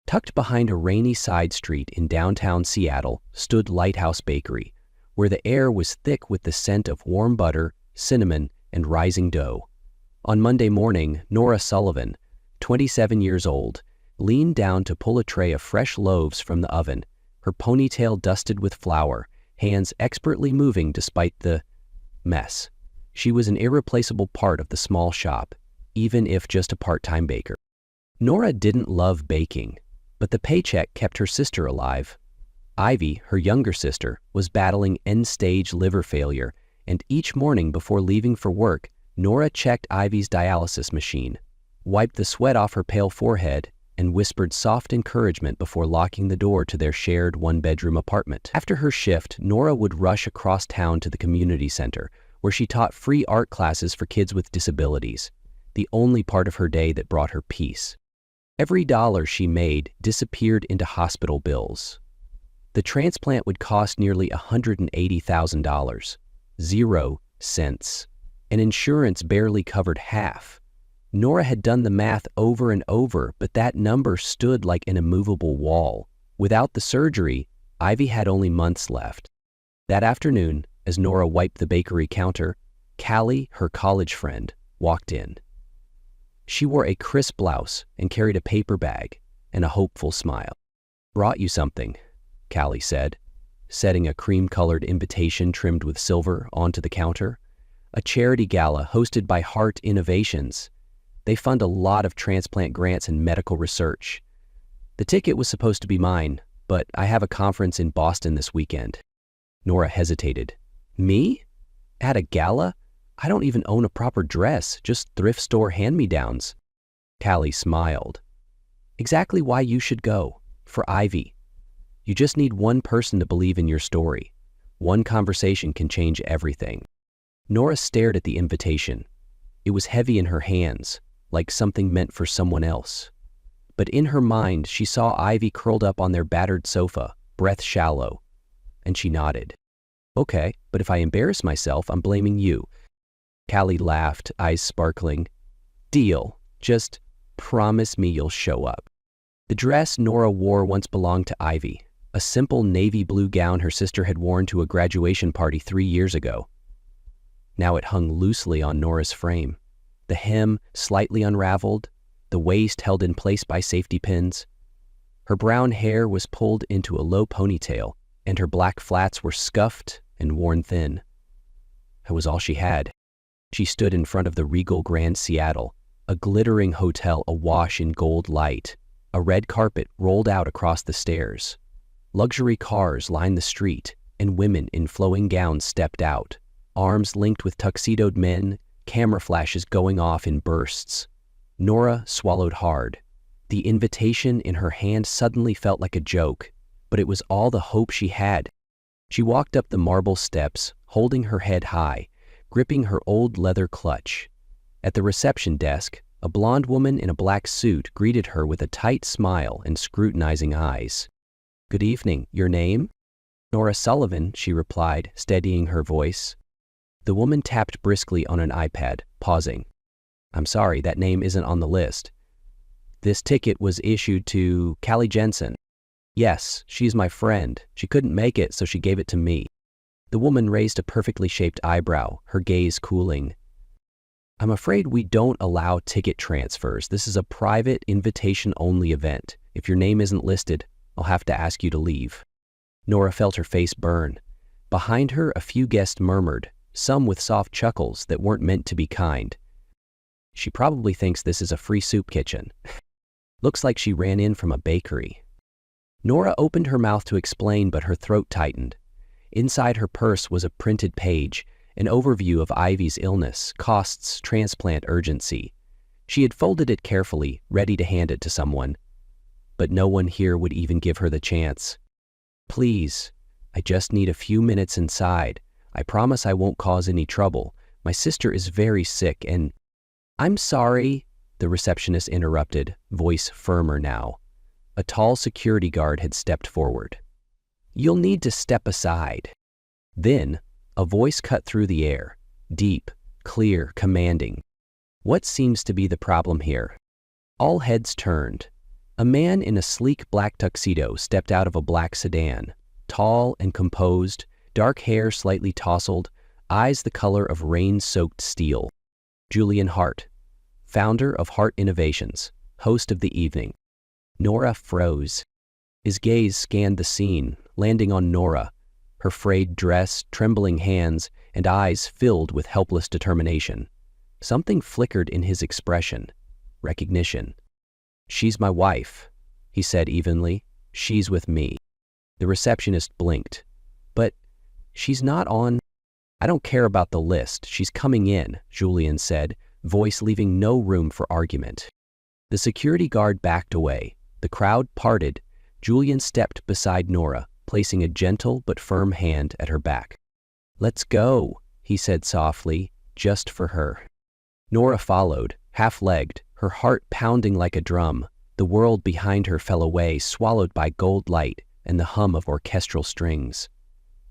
Tucked behind a rainy side street in downtown Seattle stood Lighthouse Bakery, where the air was thick with the scent of warm butter, cinnamon, and rising dough. On Monday morning, Nora Sullivan, 27 years old, leaned down to pull a tray of fresh loaves from the oven, her ponytail dusted with flour, hands expertly moving despite the mess. She was an irreplaceable part of the small shop, even if just a part-time baker. Nora didn't love baking, but the paycheck kept her sister alive. Ivy, her younger sister, was battling end-stage liver failure, and each morning before leaving for work, Nora checked Ivy's dialysis machine, wiped the sweat off her pale forehead, and whispered soft encouragement before locking the door to their shared one-bedroom apartment. After her shift, Nora would rush across town to the community center, where she taught free art classes for kids with disabilities, the only part of her day that brought her peace. Every dollar she made disappeared into hospital bills. The transplant would cost nearly $180,000, 0 cents, and insurance barely covered half. Nora had done the math over and over, but that number stood like an immovable wall. Without the surgery, Ivy had only months left. That afternoon, as Nora wiped the bakery counter, Callie, her college friend, walked in. She wore a crisp blouse and carried a paper bag and a hopeful smile. "Brought you something," Callie said, setting a cream-colored invitation trimmed with silver onto the counter. A charity gala hosted by Heart Innovations. They fund a lot of transplant grants and medical research. The ticket was supposed to be mine, but I have a conference in Boston this weekend. Nora hesitated. "Me? At a gala? I don't even own a proper dress, just thrift store hand-me-downs." Callie smiled. "Exactly why you should go. For Ivy. You just need one person to believe in your story. One conversation can change everything." Nora stared at the invitation. It was heavy in her hands, like something meant for someone else. But in her mind, she saw Ivy curled up on their battered sofa, breath shallow, and she nodded. "Okay, but if I embarrass myself, I'm blaming you." Callie laughed, eyes sparkling. "Deal. Just promise me you'll show up." The dress Nora wore once belonged to Ivy, a simple navy blue gown her sister had worn to a graduation party 3 years ago. Now it hung loosely on Nora's frame, the hem slightly unraveled, the waist held in place by safety pins. Her brown hair was pulled into a low ponytail, and her black flats were scuffed and worn thin. It was all she had. She stood in front of the Regal Grand Seattle, a glittering hotel awash in gold light. A red carpet rolled out across the stairs. Luxury cars lined the street, and women in flowing gowns stepped out, arms linked with tuxedoed men, camera flashes going off in bursts. Nora swallowed hard. The invitation in her hand suddenly felt like a joke, but it was all the hope she had. She walked up the marble steps, holding her head high, gripping her old leather clutch. At the reception desk, a blonde woman in a black suit greeted her with a tight smile and scrutinizing eyes. "Good evening. Your name?" "Nora Sullivan," she replied, steadying her voice. The woman tapped briskly on an iPad, pausing. "I'm sorry, that name isn't on the list. This ticket was issued to Callie Jensen." "Yes, she's my friend. She couldn't make it, so she gave it to me." The woman raised a perfectly shaped eyebrow, her gaze cooling. "I'm afraid we don't allow ticket transfers. This is a private, invitation-only event. If your name isn't listed, I'll have to ask you to leave." Nora felt her face burn. Behind her, a few guests murmured, some with soft chuckles that weren't meant to be kind. "She probably thinks this is a free soup kitchen." Looks like she ran in from a bakery. Nora opened her mouth to explain, but her throat tightened. Inside her purse was a printed page, an overview of Ivy's illness, costs, transplant urgency. She had folded it carefully, ready to hand it to someone. But no one here would even give her the chance. "Please, I just need a few minutes inside. I promise I won't cause any trouble. My sister is very sick and—" "I'm sorry," the receptionist interrupted, voice firmer now. A tall security guard had stepped forward. "You'll need to step aside." Then, a voice cut through the air, deep, clear, commanding. "What seems to be the problem here?" All heads turned. A man in a sleek black tuxedo stepped out of a black sedan, tall and composed, dark hair slightly tousled, eyes the color of rain-soaked steel. Julian Hart, founder of Hart Innovations, host of the evening. Nora froze. His gaze scanned the scene, landing on Nora, her frayed dress, trembling hands, and eyes filled with helpless determination. Something flickered in his expression. Recognition. "She's my wife," he said evenly. "She's with me." The receptionist blinked. "But she's not on—" "I don't care about the list. She's coming in," Julian said, voice leaving no room for argument. The security guard backed away. The crowd parted. Julian stepped beside Nora, placing a gentle but firm hand at her back. "Let's go," he said softly, "just for her." Nora followed, half-legged, her heart pounding like a drum. The world behind her fell away, swallowed by gold light and the hum of orchestral strings.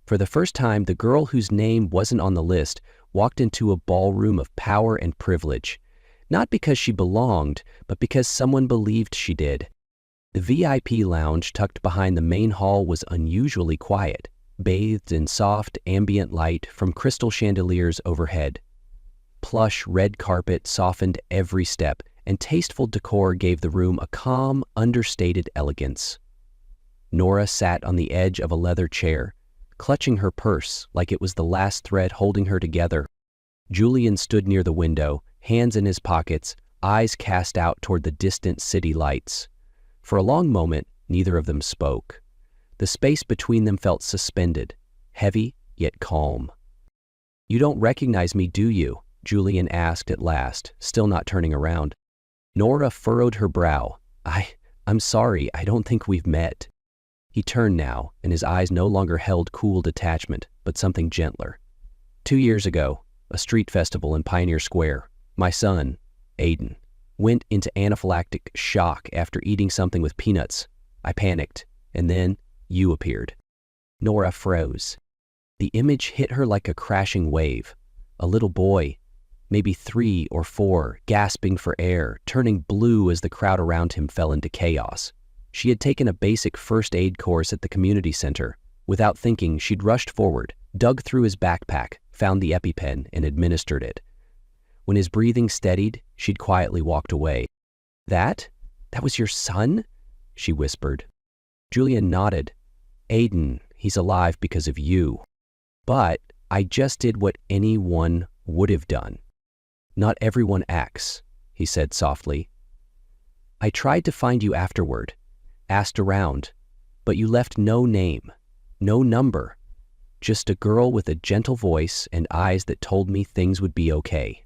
For the first time, the girl whose name wasn't on the list walked into a ballroom of power and privilege, not because she belonged, but because someone believed she did. The VIP lounge tucked behind the main hall was unusually quiet, bathed in soft, ambient light from crystal chandeliers overhead. Plush red carpet softened every step, and tasteful decor gave the room a calm, understated elegance. Nora sat on the edge of a leather chair, clutching her purse like it was the last thread holding her together. Julian stood near the window, hands in his pockets, eyes cast out toward the distant city lights. For a long moment, neither of them spoke. The space between them felt suspended, heavy yet calm. "You don't recognize me, do you?" Julian asked at last, still not turning around. Nora furrowed her brow. I'm sorry, I don't think we've met." He turned now, and his eyes no longer held cool detachment, but something gentler. "2 years ago, a street festival in Pioneer Square, my son, Aiden, went into anaphylactic shock after eating something with peanuts. I panicked, and then you appeared." Nora froze. The image hit her like a crashing wave. A little boy, maybe 3 or 4, gasping for air, turning blue as the crowd around him fell into chaos. She had taken a basic first aid course at the community center. Without thinking, she'd rushed forward, dug through his backpack, found the EpiPen, and administered it. When his breathing steadied, she'd quietly walked away. That was your son?" she whispered. Julian nodded. "Aiden, he's alive because of you. But I just did what anyone would have done." "Not everyone acts," he said softly. "I tried to find you afterward, asked around, but you left no name, no number, just a girl with a gentle voice and eyes that told me things would be okay."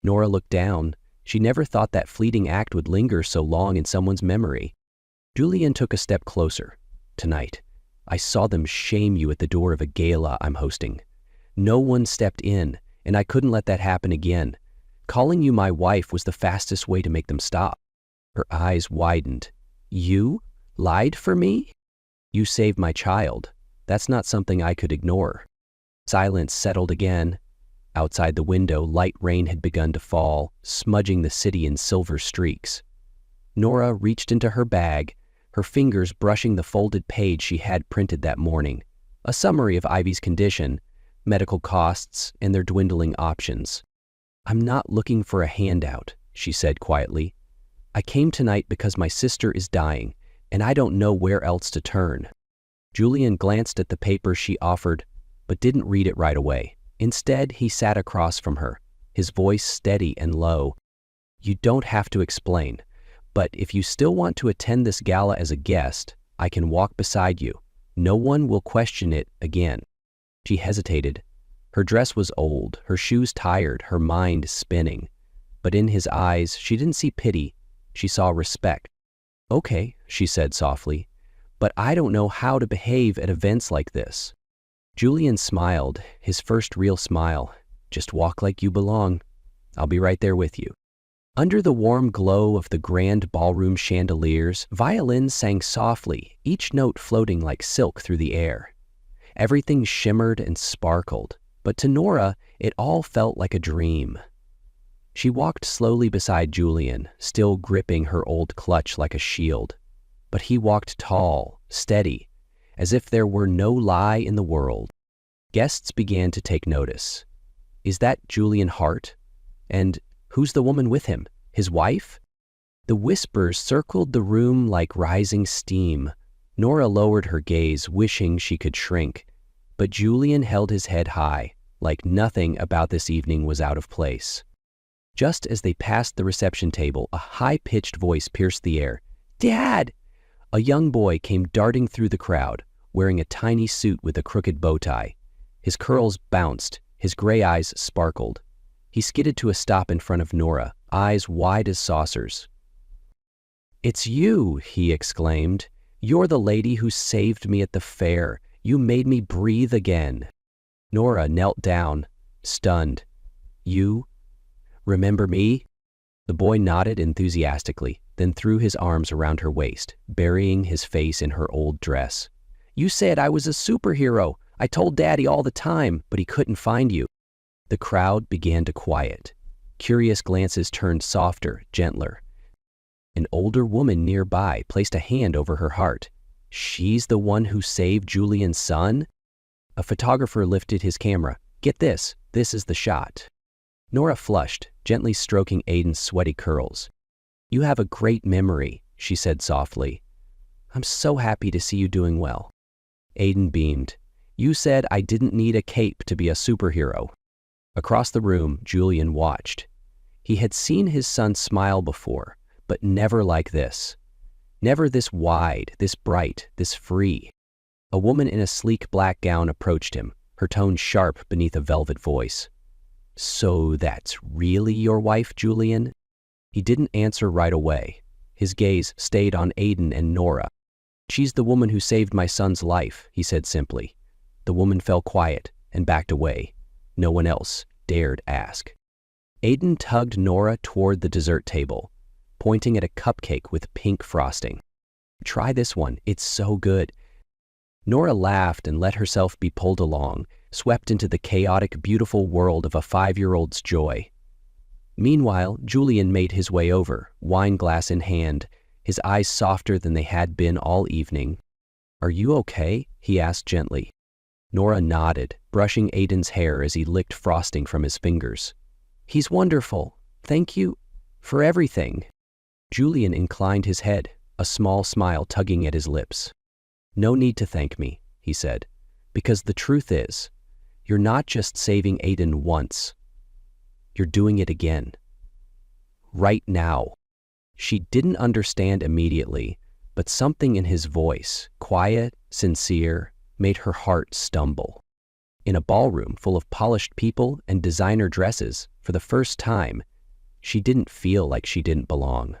Nora looked down. She never thought that fleeting act would linger so long in someone's memory. Julian took a step closer. "Tonight, I saw them shame you at the door of a gala I'm hosting. No one stepped in, and I couldn't let that happen again. Calling you my wife was the fastest way to make them stop." Her eyes widened. "You lied for me? You saved my child. That's not something I could ignore." Silence settled again. Outside the window, light rain had begun to fall, smudging the city in silver streaks. Nora reached into her bag, her fingers brushing the folded page she had printed that morning, a summary of Ivy's condition, medical costs, and their dwindling options. "I'm not looking for a handout," she said quietly. "I came tonight because my sister is dying, and I don't know where else to turn." Julian glanced at the paper she offered, but didn't read it right away. Instead, he sat across from her, his voice steady and low. "You don't have to explain, but if you still want to attend this gala as a guest, I can walk beside you. No one will question it again." She hesitated. Her dress was old, her shoes tired, her mind spinning. But in his eyes, she didn't see pity. She saw respect. "Okay," she said softly, "but I don't know how to behave at events like this." Julian smiled, his first real smile. "Just walk like you belong. I'll be right there with you." Under the warm glow of the grand ballroom chandeliers, violins sang softly, each note floating like silk through the air. Everything shimmered and sparkled, but to Nora, it all felt like a dream. She walked slowly beside Julian, still gripping her old clutch like a shield. But he walked tall, steady, as if there were no lie in the world. Guests began to take notice. Is that Julian Hart? And who's the woman with him? His wife? The whispers circled the room like rising steam. Nora lowered her gaze, wishing she could shrink. But Julian held his head high, like nothing about this evening was out of place. Just as they passed the reception table, a high-pitched voice pierced the air. "Dad!" A young boy came darting through the crowd, wearing a tiny suit with a crooked bow tie. His curls bounced, his gray eyes sparkled. He skidded to a stop in front of Nora, eyes wide as saucers. "It's you," he exclaimed. "You're the lady who saved me at the fair. You made me breathe again." Nora knelt down, stunned. "You remember me?" The boy nodded enthusiastically, then threw his arms around her waist, burying his face in her old dress. "You said I was a superhero. I told Daddy all the time, but he couldn't find you." The crowd began to quiet. Curious glances turned softer, gentler. An older woman nearby placed a hand over her heart. "She's the one who saved Julian's son?" A photographer lifted his camera. "Get this. This is the shot." Nora flushed, gently stroking Aiden's sweaty curls. "You have a great memory," she said softly. "I'm so happy to see you doing well." Aiden beamed. "You said I didn't need a cape to be a superhero." Across the room, Julian watched. He had seen his son smile before, but never like this. Never this wide, this bright, this free. A woman in a sleek black gown approached him, her tone sharp beneath a velvet voice. "So that's really your wife, Julian?" He didn't answer right away. His gaze stayed on Aiden and Nora. "She's the woman who saved my son's life," he said simply. The woman fell quiet and backed away. No one else dared ask. Aiden tugged Nora toward the dessert table, pointing at a cupcake with pink frosting. "Try this one, it's so good." Nora laughed and let herself be pulled along, swept into the chaotic, beautiful world of a 5-year-old's joy. Meanwhile, Julian made his way over, wine glass in hand, his eyes softer than they had been all evening. "Are you okay?" he asked gently. Nora nodded, brushing Aiden's hair as he licked frosting from his fingers. "He's wonderful. Thank you for everything." Julian inclined his head, a small smile tugging at his lips. "No need to thank me," he said, "because the truth is, you're not just saving Aiden once. You're doing it again. Right now." She didn't understand immediately, but something in his voice, quiet, sincere, made her heart stumble. In a ballroom full of polished people and designer dresses, for the first time, she didn't feel like she didn't belong.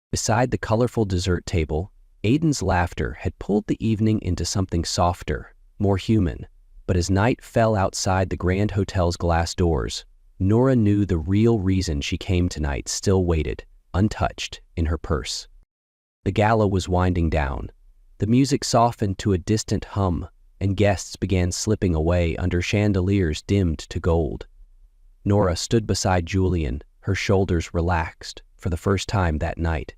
Beside the colorful dessert table, Aiden's laughter had pulled the evening into something softer, more human. But as night fell outside the Grand Hotel's glass doors, Nora knew the real reason she came tonight still waited, untouched, in her purse. The gala was winding down. The music softened to a distant hum, and guests began slipping away under chandeliers dimmed to gold. Nora stood beside Julian, her shoulders relaxed, for the first time that night.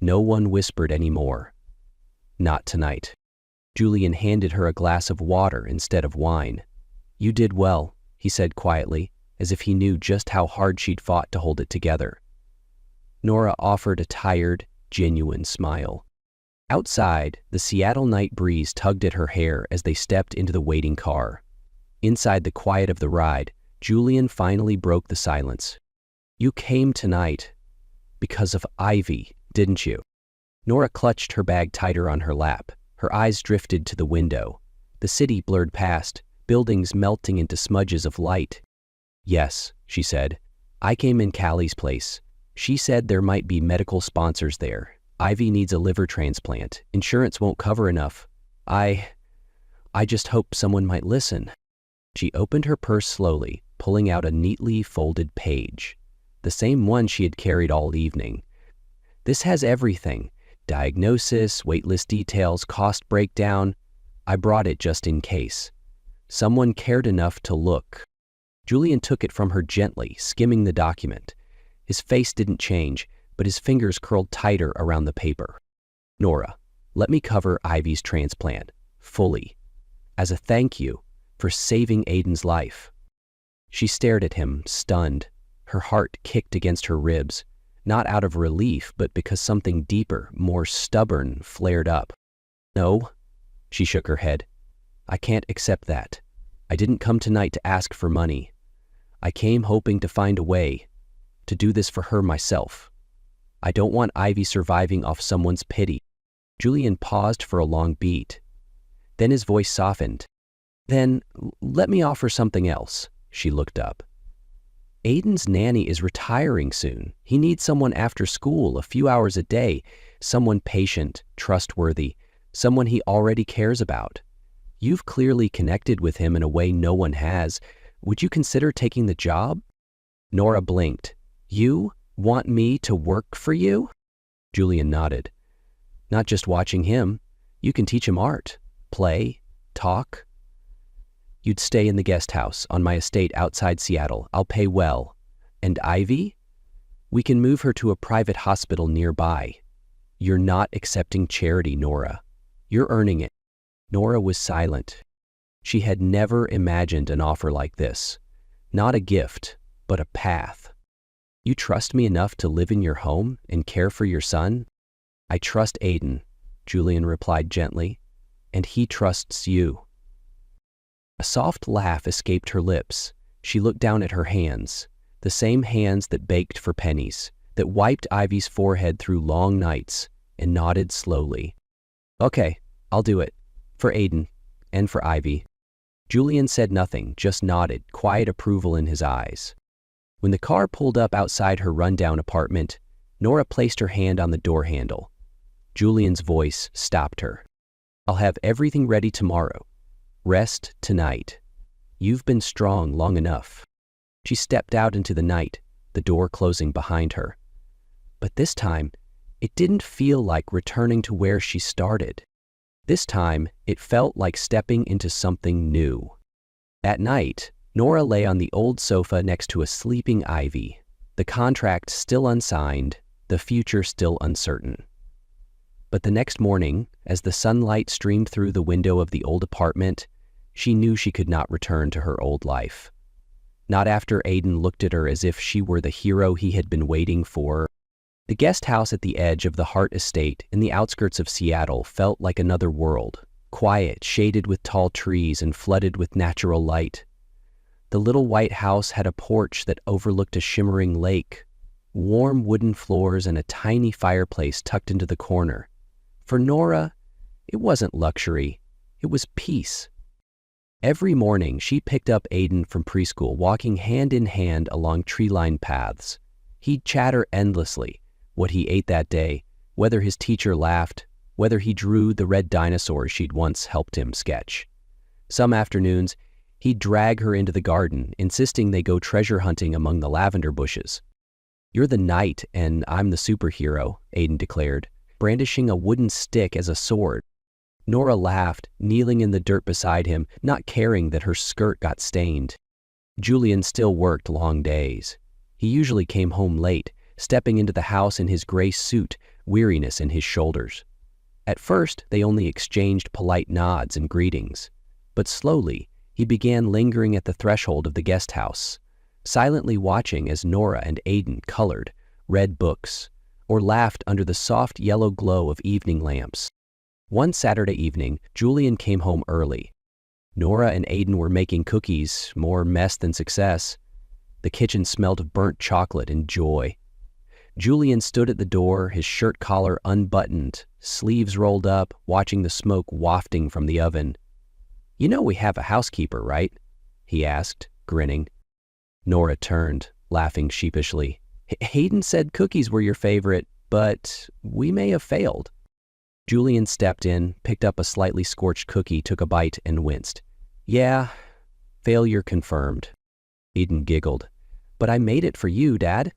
No one whispered anymore. Not tonight. Julian handed her a glass of water instead of wine. "You did well," he said quietly, as if he knew just how hard she'd fought to hold it together. Nora offered a tired, genuine smile. Outside, the Seattle night breeze tugged at her hair as they stepped into the waiting car. Inside the quiet of the ride, Julian finally broke the silence. "You came tonight because of Ivy, didn't you?" Nora clutched her bag tighter on her lap. Her eyes drifted to the window. The city blurred past, buildings melting into smudges of light. "Yes," she said. "I came in Callie's place. She said there might be medical sponsors there. Ivy needs a liver transplant. Insurance won't cover enough. I just hoped someone might listen." She opened her purse slowly, pulling out a neatly folded page. The same one she had carried all evening. "This has everything. Diagnosis, waitlist details, cost breakdown. I brought it just in case. Someone cared enough to look." Julian took it from her gently, skimming the document. His face didn't change, but his fingers curled tighter around the paper. Nora, let me cover Ivy's transplant, fully, as a thank you for saving Aiden's life. She stared at him, stunned. Her heart kicked against her ribs, not out of relief, but because something deeper, more stubborn, flared up. No, she shook her head. I can't accept that. I didn't come tonight to ask for money. I came hoping to find a way to do this for her myself. I don't want Ivy surviving off someone's pity. Julian paused for a long beat. Then his voice softened. Then, let me offer something else. She looked up. Aiden's nanny is retiring soon. He needs someone after school, a few hours a day, someone patient, trustworthy, someone he already cares about. You've clearly connected with him in a way no one has. Would you consider taking the job? Nora blinked. You want me to work for you? Julian nodded. Not just watching him. You can teach him art, play, talk. You'd stay in the guest house on my estate outside Seattle. I'll pay well. And Ivy? We can move her to a private hospital nearby. You're not accepting charity, Nora. You're earning it. Nora was silent. She had never imagined an offer like this. Not a gift, but a path. You trust me enough to live in your home and care for your son? I trust Aiden, Julian replied gently, and he trusts you. A soft laugh escaped her lips. She looked down at her hands, the same hands that baked for pennies, that wiped Ivy's forehead through long nights, and nodded slowly. Okay, I'll do it. For Aiden, and for Ivy. Julian said nothing, just nodded, quiet approval in his eyes. When the car pulled up outside her rundown apartment, Nora placed her hand on the door handle. Julian's voice stopped her. I'll have everything ready tomorrow. Rest tonight. You've been strong long enough. She stepped out into the night, the door closing behind her. But this time, it didn't feel like returning to where she started. This time, it felt like stepping into something new. At night, Nora lay on the old sofa next to a sleeping Ivy, the contract still unsigned, the future still uncertain. But the next morning, as the sunlight streamed through the window of the old apartment, she knew she could not return to her old life. Not after Aiden looked at her as if she were the hero he had been waiting for. The guest house at the edge of the Hart estate in the outskirts of Seattle felt like another world, quiet, shaded with tall trees and flooded with natural light. The little white house had a porch that overlooked a shimmering lake, warm wooden floors and a tiny fireplace tucked into the corner. For Nora, it wasn't luxury, it was peace. Every morning, she picked up Aiden from preschool, walking hand in hand along tree-lined paths. He'd chatter endlessly, what he ate that day, whether his teacher laughed, whether he drew the red dinosaurs she'd once helped him sketch. Some afternoons, he'd drag her into the garden, insisting they go treasure hunting among the lavender bushes. You're the knight and I'm the superhero, Aiden declared, brandishing a wooden stick as a sword. Nora laughed, kneeling in the dirt beside him, not caring that her skirt got stained. Julian still worked long days. He usually came home late, stepping into the house in his gray suit, weariness in his shoulders. At first, they only exchanged polite nods and greetings. But slowly, he began lingering at the threshold of the guest house, silently watching as Nora and Aiden colored, read books, or laughed under the soft yellow glow of evening lamps. One Saturday evening, Julian came home early. Nora and Aiden were making cookies, more mess than success. The kitchen smelled of burnt chocolate and joy. Julian stood at the door, his shirt collar unbuttoned, sleeves rolled up, watching the smoke wafting from the oven. You know we have a housekeeper, right? He asked, grinning. Nora turned, laughing sheepishly. Aiden said cookies were your favorite, but we may have failed. Julian stepped in, picked up a slightly scorched cookie, took a bite, and winced. Yeah, failure confirmed. Aiden giggled. But I made it for you, Dad.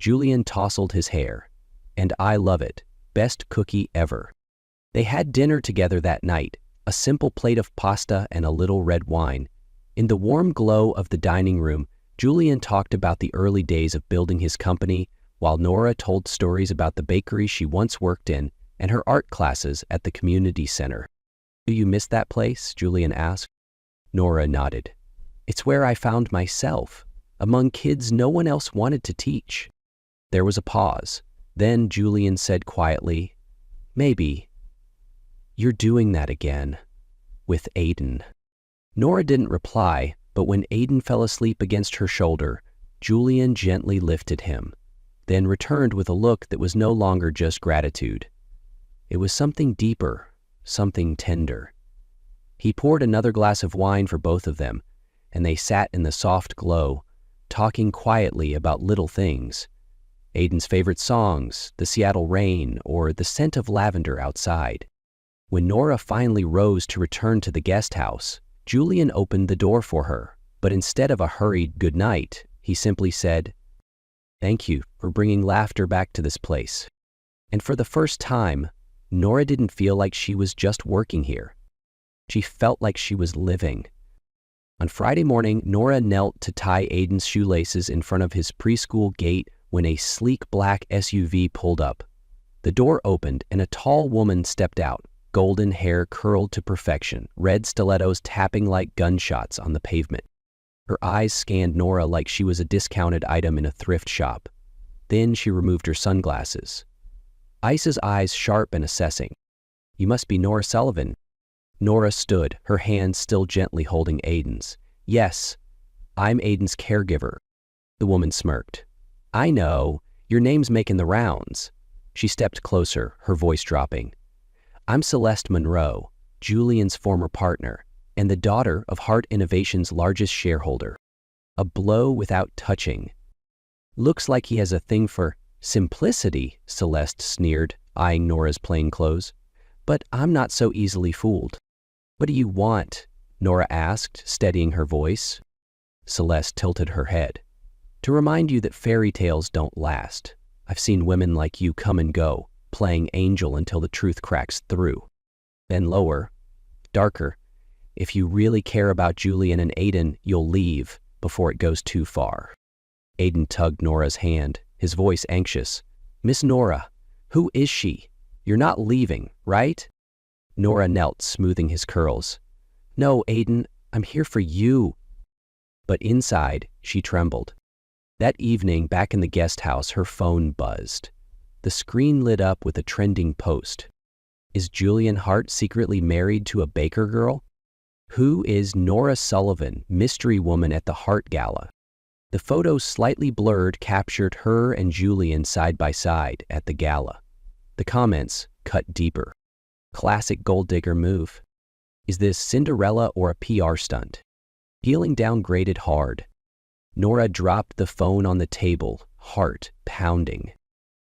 Julian tousled his hair. And I love it. Best cookie ever. They had dinner together that night, a simple plate of pasta and a little red wine. In the warm glow of the dining room, Julian talked about the early days of building his company, while Nora told stories about the bakery she once worked in and her art classes at the community center. "Do you miss that place?" Julian asked. Nora nodded. "It's where I found myself, among kids no one else wanted to teach." There was a pause. Then Julian said quietly, "Maybe you're doing that again with Aiden." Nora didn't reply, but when Aiden fell asleep against her shoulder, Julian gently lifted him, then returned with a look that was no longer just gratitude. It was something deeper, something tender. He poured another glass of wine for both of them, and they sat in the soft glow, talking quietly about little things. Aiden's favorite songs, the Seattle rain, or the scent of lavender outside. When Nora finally rose to return to the guest house, Julian opened the door for her, but instead of a hurried good night, he simply said, "Thank you for bringing laughter back to this place." And for the first time, Nora didn't feel like she was just working here. She felt like she was living. On Friday morning, Nora knelt to tie Aiden's shoelaces in front of his preschool gate when a sleek black SUV pulled up. The door opened and a tall woman stepped out, golden hair curled to perfection, red stilettos tapping like gunshots on the pavement. Her eyes scanned Nora like she was a discounted item in a thrift shop. Then she removed her sunglasses. Ice's eyes sharp and assessing. "You must be Nora Sullivan." Nora stood, her hand still gently holding Aiden's. "Yes, I'm Aiden's caregiver." The woman smirked. "I know, your name's making the rounds." She stepped closer, her voice dropping. "I'm Celeste Monroe, Julian's former partner, and the daughter of Heart Innovation's largest shareholder." A blow without touching. "Looks like he has a thing for simplicity," Celeste sneered, eyeing Nora's plain clothes. "But I'm not so easily fooled." "What do you want?" Nora asked, steadying her voice. Celeste tilted her head. "To remind you that fairy tales don't last. I've seen women like you come and go, playing angel until the truth cracks through." Then lower, darker, "If you really care about Julian and Aiden, you'll leave before it goes too far." Aiden tugged Nora's hand, his voice anxious. "Miss Nora, who is she? You're not leaving, right?" Nora knelt, smoothing his curls. "No, Aiden, I'm here for you." But inside, she trembled. That evening, back in the guest house, her phone buzzed. The screen lit up with a trending post. Is Julian Hart secretly married to a baker girl? Who is Nora Sullivan, mystery woman at the Hart Gala? The photos, slightly blurred, captured her and Julian side by side at the gala. The comments cut deeper. Classic gold digger move. Is this Cinderella or a PR stunt? Peeling downgraded hard. Nora dropped the phone on the table, heart pounding.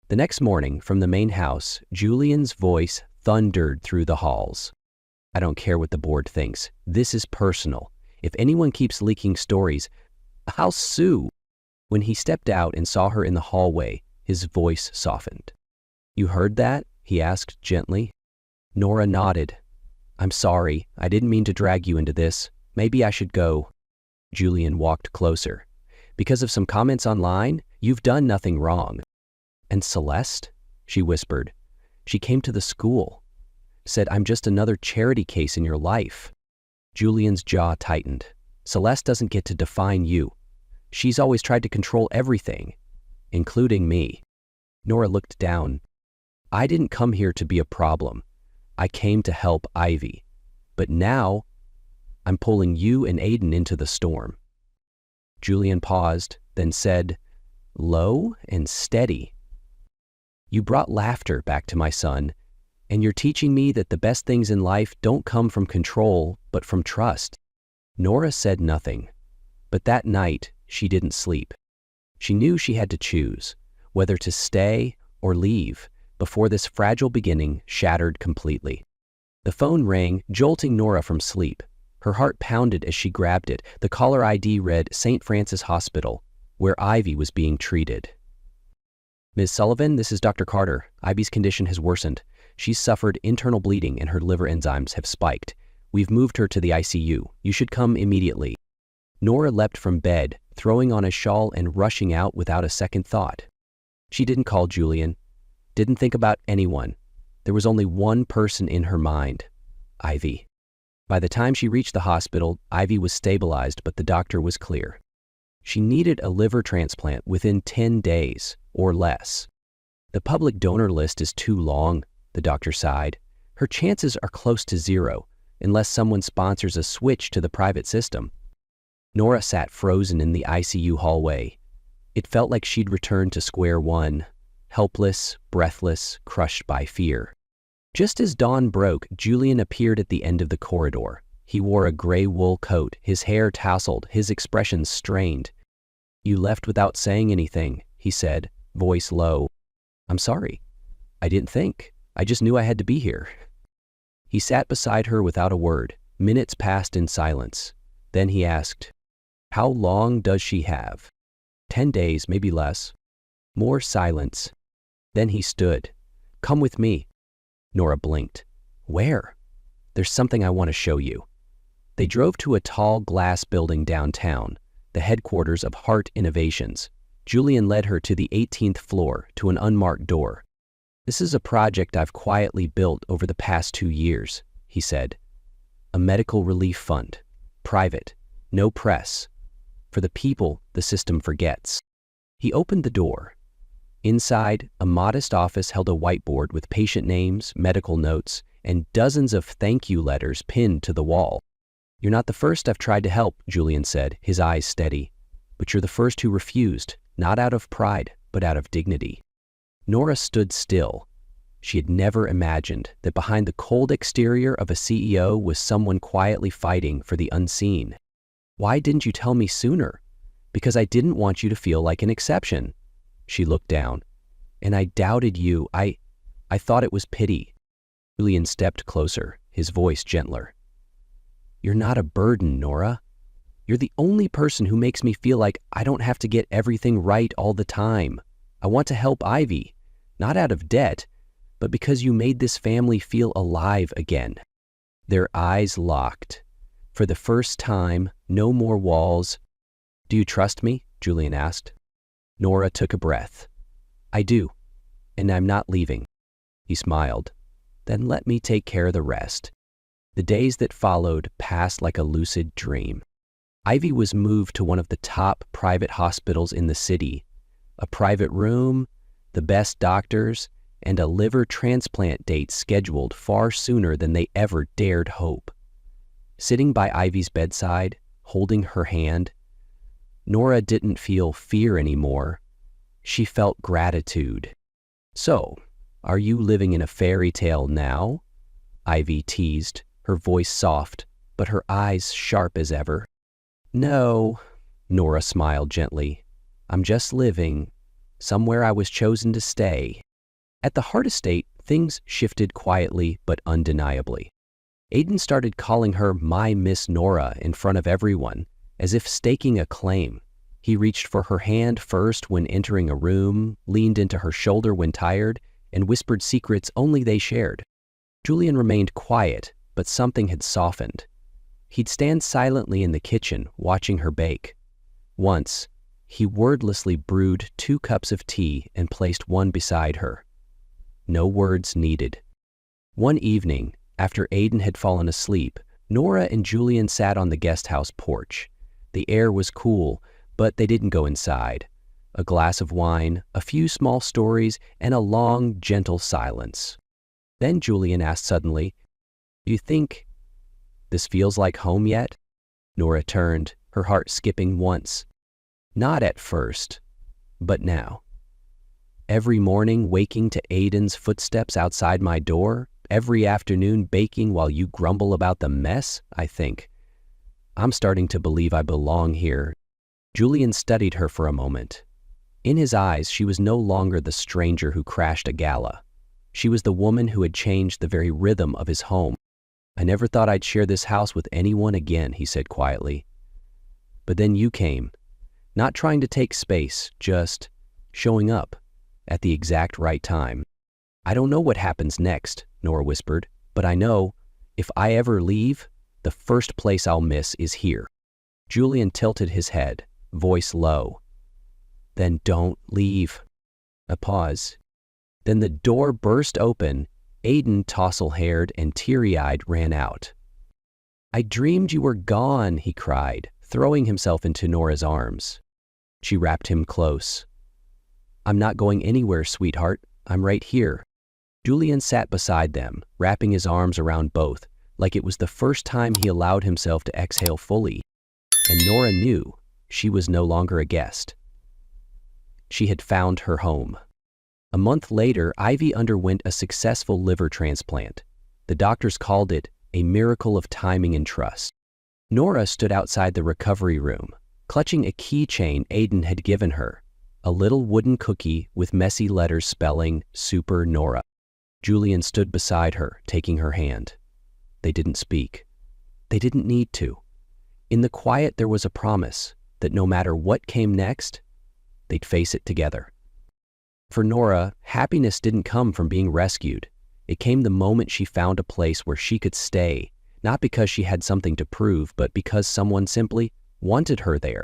The next morning, from the main house, Julian's voice thundered through the halls. "I don't care what the board thinks. This is personal. If anyone keeps leaking stories, I'll sue." When he stepped out and saw her in the hallway, his voice softened. "You heard that?" he asked gently. Nora nodded. "I'm sorry. I didn't mean to drag you into this. Maybe I should go." Julian walked closer. "Because of some comments online? You've done nothing wrong." "And Celeste?" she whispered. "She came to the school. Said I'm just another charity case in your life." Julian's jaw tightened. "Celeste doesn't get to define you. She's always tried to control everything, including me." Nora looked down. "I didn't come here to be a problem. I came to help Ivy. But now, I'm pulling you and Aiden into the storm." Julian paused, then said, low and steady, "You brought laughter back to my son, and you're teaching me that the best things in life don't come from control, but from trust." Nora said nothing, but that night she didn't sleep. She knew she had to choose, whether to stay or leave, before this fragile beginning shattered completely. The phone rang, jolting Nora from sleep. Her heart pounded as she grabbed it. The caller ID read St. Francis Hospital, where Ivy was being treated. "Ms. Sullivan, this is Dr. Carter. Ivy's condition has worsened. She's suffered internal bleeding and her liver enzymes have spiked. We've moved her to the ICU. You should come immediately." Nora leapt from bed, throwing on a shawl and rushing out without a second thought. She didn't call Julian, didn't think about anyone. There was only one person in her mind, Ivy. By the time she reached the hospital, Ivy was stabilized, but the doctor was clear. She needed a liver transplant within 10 days or less. The public donor list is too long, the doctor sighed. Her chances are close to zero, unless someone sponsors a switch to the private system. Nora sat frozen in the ICU hallway. It felt like she'd returned to square one, helpless, breathless, crushed by fear. Just as dawn broke, Julian appeared at the end of the corridor. He wore a gray wool coat, his hair tousled, his expression strained. "You left without saying anything," he said, voice low. "I'm sorry. I didn't think. I just knew I had to be here." He sat beside her without a word. Minutes passed in silence. Then he asked, "How long does she have?" 10 days, maybe less. More silence. Then he stood. "Come with me." Nora blinked. "Where?" "There's something I want to show you." They drove to a tall glass building downtown, the headquarters of Heart Innovations. Julian led her to the 18th floor, to an unmarked door. "This is a project I've quietly built over the past 2 years," he said. "A medical relief fund. Private. No press. For the people the system forgets." He opened the door. Inside, a modest office held a whiteboard with patient names, medical notes, and dozens of thank you letters pinned to the wall. "You're not the first I've tried to help," Julian said, his eyes steady. "But you're the first who refused, not out of pride, but out of dignity." Nora stood still. She had never imagined that behind the cold exterior of a CEO was someone quietly fighting for the unseen. "Why didn't you tell me sooner?" "Because I didn't want you to feel like an exception." She looked down. "And I doubted you. I thought it was pity." Julian stepped closer, his voice gentler. "You're not a burden, Nora. You're the only person who makes me feel like I don't have to get everything right all the time. I want to help Ivy, not out of debt, but because you made this family feel alive again." Their eyes locked. For the first time, no more walls. "Do you trust me?" Julian asked. Nora took a breath. "I do, and I'm not leaving." He smiled. "Then let me take care of the rest." The days that followed passed like a lucid dream. Ivy was moved to one of the top private hospitals in the city. A private room, the best doctors, and a liver transplant date scheduled far sooner than they ever dared hope. Sitting by Ivy's bedside, holding her hand, Nora didn't feel fear anymore. She felt gratitude. "So, are you living in a fairy tale now?" Ivy teased, her voice soft, but her eyes sharp as ever. "No," Nora smiled gently. "I'm just living somewhere I was chosen to stay." At the Heart Estate, things shifted quietly but undeniably. Aiden started calling her "My Miss Nora" in front of everyone, as if staking a claim. He reached for her hand first when entering a room, leaned into her shoulder when tired, and whispered secrets only they shared. Julian remained quiet, but something had softened. He'd stand silently in the kitchen, watching her bake. Once, he wordlessly brewed 2 cups of tea and placed one beside her. No words needed. One evening, after Aiden had fallen asleep, Nora and Julian sat on the guest house porch. The air was cool, but they didn't go inside. A glass of wine, a few small stories, and a long, gentle silence. Then Julian asked suddenly, "Do you think this feels like home yet?" Nora turned, her heart skipping once. "Not at first, but now. Every morning waking to Aiden's footsteps outside my door, every afternoon baking while you grumble about the mess, I think. I'm starting to believe I belong here." Julian studied her for a moment. In his eyes, she was no longer the stranger who crashed a gala. She was the woman who had changed the very rhythm of his home. "I never thought I'd share this house with anyone again," he said quietly. "But then you came, not trying to take space, just showing up at the exact right time." "I don't know what happens next," Nora whispered, "but I know if I ever leave, the first place I'll miss is here." Julian tilted his head, voice low. "Then don't leave." A pause. Then the door burst open. Aiden, tousle-haired and teary-eyed, ran out. "I dreamed you were gone," he cried, throwing himself into Nora's arms. She wrapped him close. "I'm not going anywhere, sweetheart. I'm right here." Julian sat beside them, wrapping his arms around both, like it was the first time he allowed himself to exhale fully. And Nora knew she was no longer a guest. She had found her home. A month later, Ivy underwent a successful liver transplant. The doctors called it a miracle of timing and trust. Nora stood outside the recovery room, clutching a keychain Aiden had given her, a little wooden cookie with messy letters spelling Super Nora. Julian stood beside her, taking her hand. They didn't speak. They didn't need to. In the quiet, there was a promise that no matter what came next, they'd face it together. For Nora, happiness didn't come from being rescued. It came the moment she found a place where she could stay, not because she had something to prove, but because someone simply wanted her there.